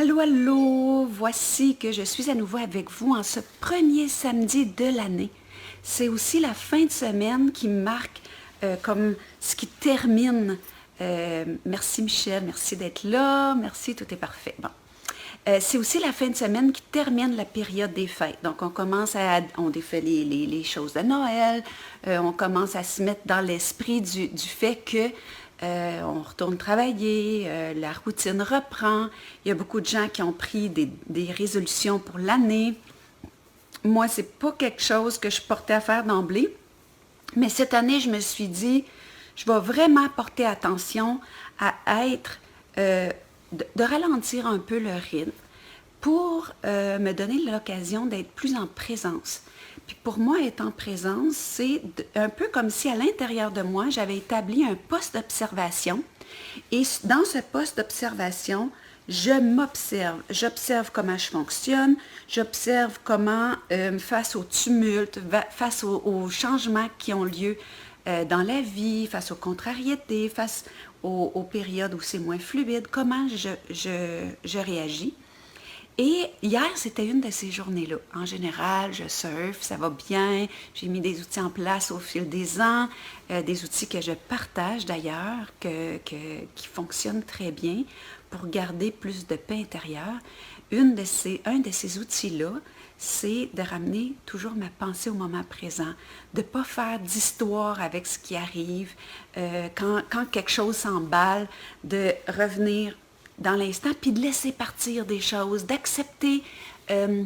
Allô, allô! Voici que je suis à nouveau avec vous en ce premier samedi de l'année. C'est aussi la fin de semaine qui marque comme ce qui termine. Merci Michel, merci d'être là, merci, tout est parfait. Bon. C'est aussi la fin de semaine qui termine la période des fêtes. Donc, on défait les choses de Noël, on commence à se mettre dans l'esprit du fait que on retourne travailler, la routine reprend. Il y a beaucoup de gens qui ont pris des résolutions pour l'année. Moi, c'est pas quelque chose que je portais à faire d'emblée. Mais cette année, je me suis dit, je vais vraiment porter attention à être, de ralentir un peu le rythme pour me donner l'occasion d'être plus en présence. Puis pour moi, être en présence, c'est un peu comme si à l'intérieur de moi, j'avais établi un poste d'observation. Et dans ce poste d'observation, je m'observe. J'observe comment je fonctionne, j'observe comment, face au tumulte, face aux changements qui ont lieu dans la vie, face aux contrariétés, face aux périodes où c'est moins fluide, comment je réagis. Et hier, c'était une de ces journées-là. En général, je surfe, ça va bien. J'ai mis des outils en place au fil des ans, des outils que je partage d'ailleurs, qui fonctionnent très bien pour garder plus de paix intérieure. Un de ces outils-là, c'est de ramener toujours ma pensée au moment présent, de ne pas faire d'histoire avec ce qui arrive. Quand quelque chose s'emballe, de revenir dans l'instant, puis de laisser partir des choses, d'accepter. Tu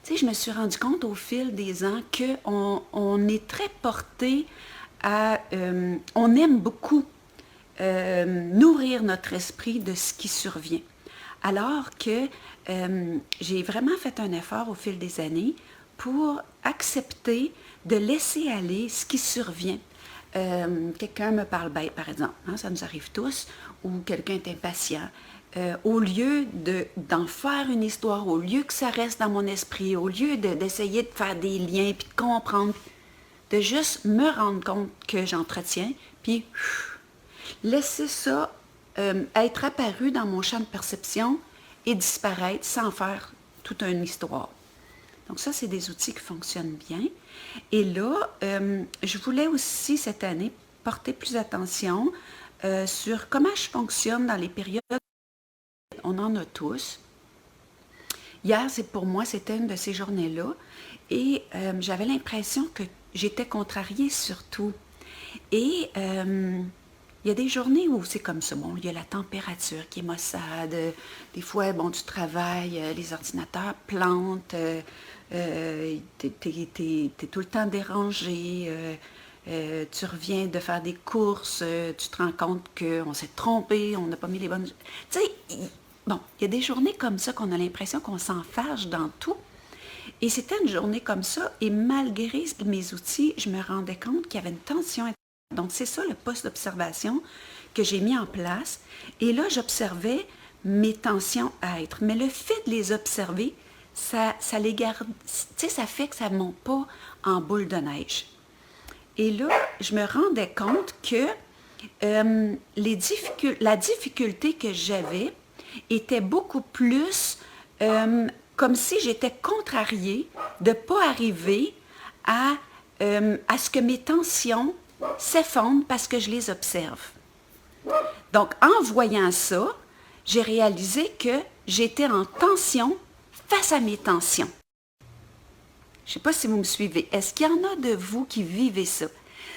sais, je me suis rendu compte au fil des ans qu'on est très porté à... on aime beaucoup nourrir notre esprit de ce qui survient. Alors que j'ai vraiment fait un effort au fil des années pour accepter de laisser aller ce qui survient. Quelqu'un me parle bête, par exemple, hein, ça nous arrive tous, ou quelqu'un est impatient. Au lieu d'en faire une histoire, au lieu que ça reste dans mon esprit, au lieu d'essayer de faire des liens, puis de comprendre, de juste me rendre compte que j'entretiens, puis laisser ça être apparu dans mon champ de perception et disparaître sans faire toute une histoire. Donc ça, c'est des outils qui fonctionnent bien. Et là, je voulais aussi cette année porter plus attention sur comment je fonctionne dans les périodes. On en a tous. Hier, pour moi, c'était une de ces journées-là et j'avais l'impression que j'étais contrariée surtout. Et il y a des journées où c'est comme ça. Bon, il y a la température qui est maussade. Des fois, bon, tu travailles, les ordinateurs plantent, t'es tout le temps dérangé. Tu reviens de faire des courses, tu te rends compte qu'on s'est trompé, on n'a pas mis les bonnes... Tu sais, bon, il y a des journées comme ça qu'on a l'impression qu'on s'enfarge dans tout. Et c'était une journée comme ça, et malgré mes outils, je me rendais compte qu'il y avait une tension intérieure. Donc, c'est ça le poste d'observation que j'ai mis en place. Et là, j'observais mes tensions à être. Mais le fait de les observer, ça les garde... Tu sais, ça fait que ça ne monte pas en boule de neige. Et là, je me rendais compte que la difficulté que j'avais était beaucoup plus comme si j'étais contrariée de ne pas arriver à ce que mes tensions s'effondrent parce que je les observe. Donc, en voyant ça, j'ai réalisé que j'étais en tension face à mes tensions. Je ne sais pas si vous me suivez. Est-ce qu'il y en a de vous qui vivez ça?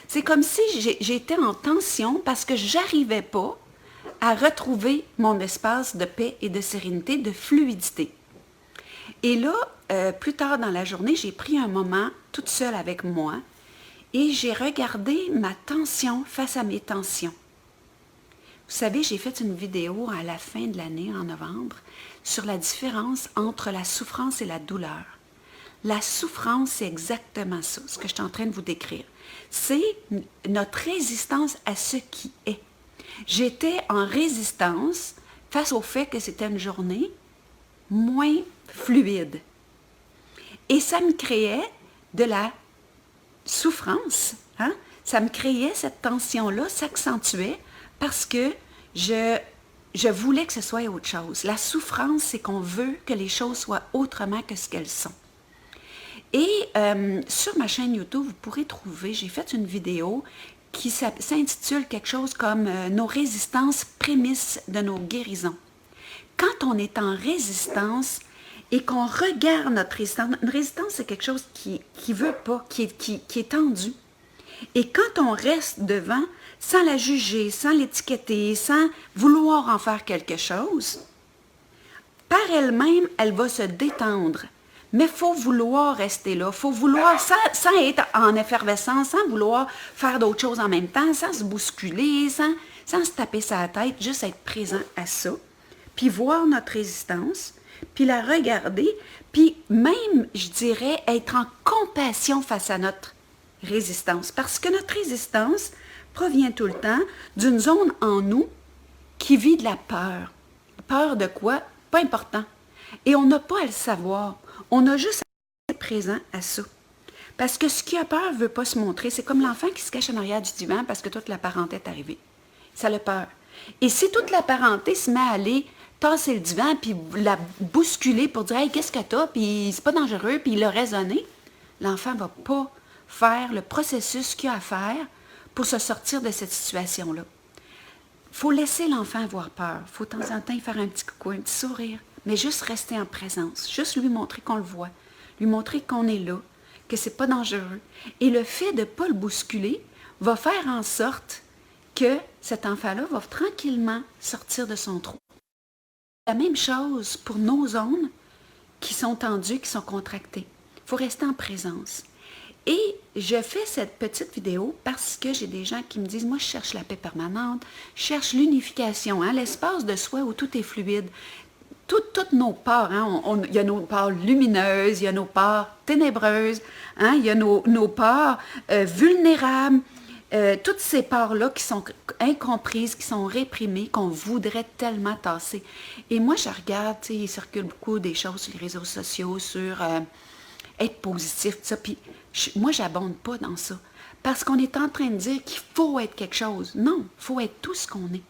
C'est comme si j'étais en tension parce que je n'arrivais pas à retrouver mon espace de paix et de sérénité, de fluidité. Et là, plus tard dans la journée, j'ai pris un moment toute seule avec moi et j'ai regardé ma tension face à mes tensions. Vous savez, j'ai fait une vidéo à la fin de l'année, en novembre, sur la différence entre la souffrance et la douleur. La souffrance, c'est exactement ça, ce que je suis en train de vous décrire. C'est notre résistance à ce qui est. J'étais en résistance face au fait que c'était une journée moins fluide. Et ça me créait de la souffrance. Ça me créait cette tension-là, s'accentuait parce que je je voulais que ce soit autre chose. La souffrance, c'est qu'on veut que les choses soient autrement que ce qu'elles sont. Et sur ma chaîne YouTube, vous pourrez trouver, j'ai fait une vidéo qui s'intitule quelque chose comme Nos résistances prémices de nos guérisons. Quand on est en résistance et qu'on regarde notre résistance, une résistance, c'est quelque chose qui veut pas, qui est tendu. Et quand on reste devant, sans la juger, sans l'étiqueter, sans vouloir en faire quelque chose, par elle-même, elle va se détendre. Mais il faut vouloir rester là, il faut vouloir, sans être en effervescence, sans vouloir faire d'autres choses en même temps, sans se bousculer, sans se taper sa tête, juste être présent à ça, puis voir notre résistance, puis la regarder, puis même, je dirais, être en compassion face à notre résistance. Parce que notre résistance provient tout le temps d'une zone en nous qui vit de la peur. Peur de quoi? Pas important. Et on n'a pas à le savoir. On a juste à être présent à ça. Parce que ce qui a peur ne veut pas se montrer. C'est comme l'enfant qui se cache en arrière du divan parce que toute la parenté est arrivée. Ça a peur. Et si toute la parenté se met à aller tasser le divan puis la bousculer pour dire « Hey, qu'est-ce que t'as? » Puis c'est pas dangereux, puis le raisonner, l'enfant ne va pas faire le processus qu'il a à faire pour se sortir de cette situation-là. Il faut laisser l'enfant avoir peur. Il faut de temps en temps faire un petit coucou, un petit sourire, mais juste rester en présence, juste lui montrer qu'on le voit, lui montrer qu'on est là, que c'est pas dangereux. Et le fait de ne pas le bousculer va faire en sorte que cet enfant-là va tranquillement sortir de son trou. La même chose pour nos zones qui sont tendues, qui sont contractées. Il faut rester en présence. Et je fais cette petite vidéo parce que j'ai des gens qui me disent, moi je cherche la paix permanente, je cherche l'unification, hein, l'espace de soi où tout est fluide. Toutes nos parts, hein, il y a nos parts lumineuses, il y a nos parts ténébreuses, hein, il y a nos parts vulnérables, toutes ces parts-là qui sont incomprises, qui sont réprimées, qu'on voudrait tellement tasser. Et moi, je regarde, il circule beaucoup des choses sur les réseaux sociaux, sur être positif, tout ça, puis moi, j'abonde pas dans ça. Parce qu'on est en train de dire qu'il faut être quelque chose. Non, il faut être tout ce qu'on est.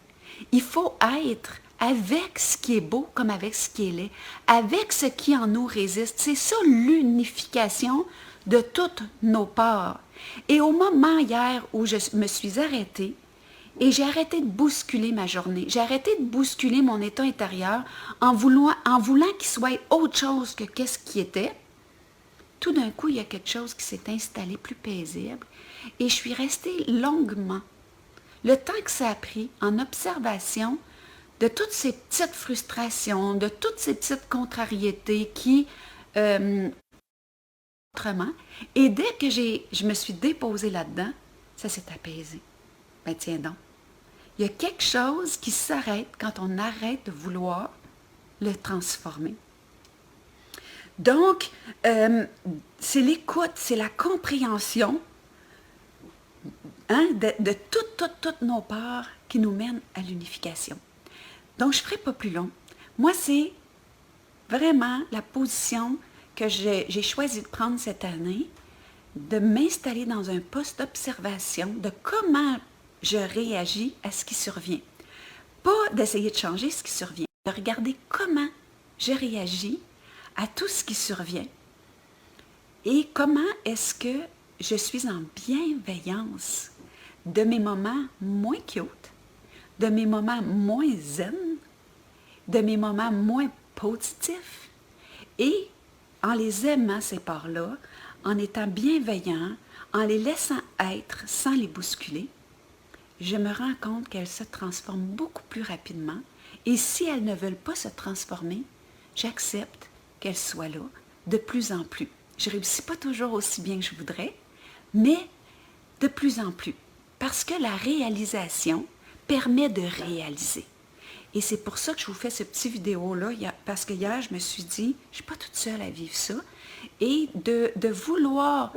Il faut être avec ce qui est beau comme avec ce qui est laid, avec ce qui en nous résiste. C'est ça l'unification de toutes nos parts. Et au moment hier où je me suis arrêtée, et j'ai arrêté de bousculer ma journée, j'ai arrêté de bousculer mon état intérieur en voulant qu'il soit autre chose que qu'est-ce qui était, tout d'un coup, il y a quelque chose qui s'est installé plus paisible et je suis restée longuement, le temps que ça a pris, en observation de toutes ces petites frustrations, de toutes ces petites contrariétés qui, autrement, et dès que je me suis déposée là-dedans, ça s'est apaisé. Ben tiens donc, il y a quelque chose qui s'arrête quand on arrête de vouloir le transformer. Donc, c'est l'écoute, c'est la compréhension hein, de toutes nos parts qui nous mènent à l'unification. Donc, je ne ferai pas plus long. Moi, c'est vraiment la position que j'ai choisi de prendre cette année, de m'installer dans un poste d'observation de comment je réagis à ce qui survient. Pas d'essayer de changer ce qui survient, de regarder comment je réagis à tout ce qui survient et comment est-ce que je suis en bienveillance de mes moments moins cute, de mes moments moins zen, de mes moments moins positifs et en les aimant ces parts-là, en étant bienveillant, en les laissant être sans les bousculer, je me rends compte qu'elles se transforment beaucoup plus rapidement et si elles ne veulent pas se transformer, j'accepte qu'elles soient là de plus en plus. Je ne réussis pas toujours aussi bien que je voudrais, mais de plus en plus. Parce que la réalisation permet de réaliser. Et c'est pour ça que je vous fais ce petit vidéo-là, parce que hier, je me suis dit, je ne suis pas toute seule à vivre ça, et de vouloir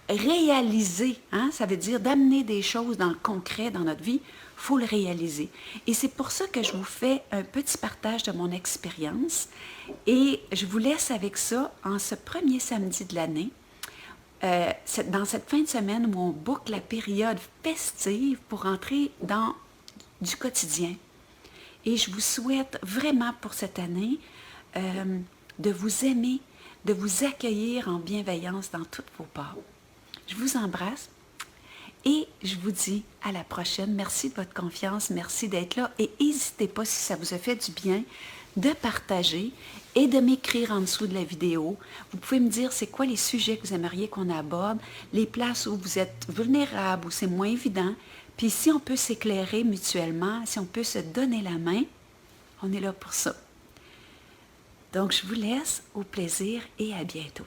réaliser, hein, ça veut dire d'amener des choses dans le concret dans notre vie, il faut le réaliser. Et c'est pour ça que je vous fais un petit partage de mon expérience et je vous laisse avec ça en ce premier samedi de l'année, dans cette fin de semaine où on boucle la période festive pour entrer dans du quotidien. Et je vous souhaite vraiment pour cette année de vous aimer, de vous accueillir en bienveillance dans toutes vos parts. Je vous embrasse et je vous dis à la prochaine. Merci de votre confiance, merci d'être là et n'hésitez pas, si ça vous a fait du bien, de partager et de m'écrire en dessous de la vidéo. Vous pouvez me dire c'est quoi les sujets que vous aimeriez qu'on aborde, les places où vous êtes vulnérable, où c'est moins évident. Puis si on peut s'éclairer mutuellement, si on peut se donner la main, on est là pour ça. Donc je vous laisse au plaisir et à bientôt.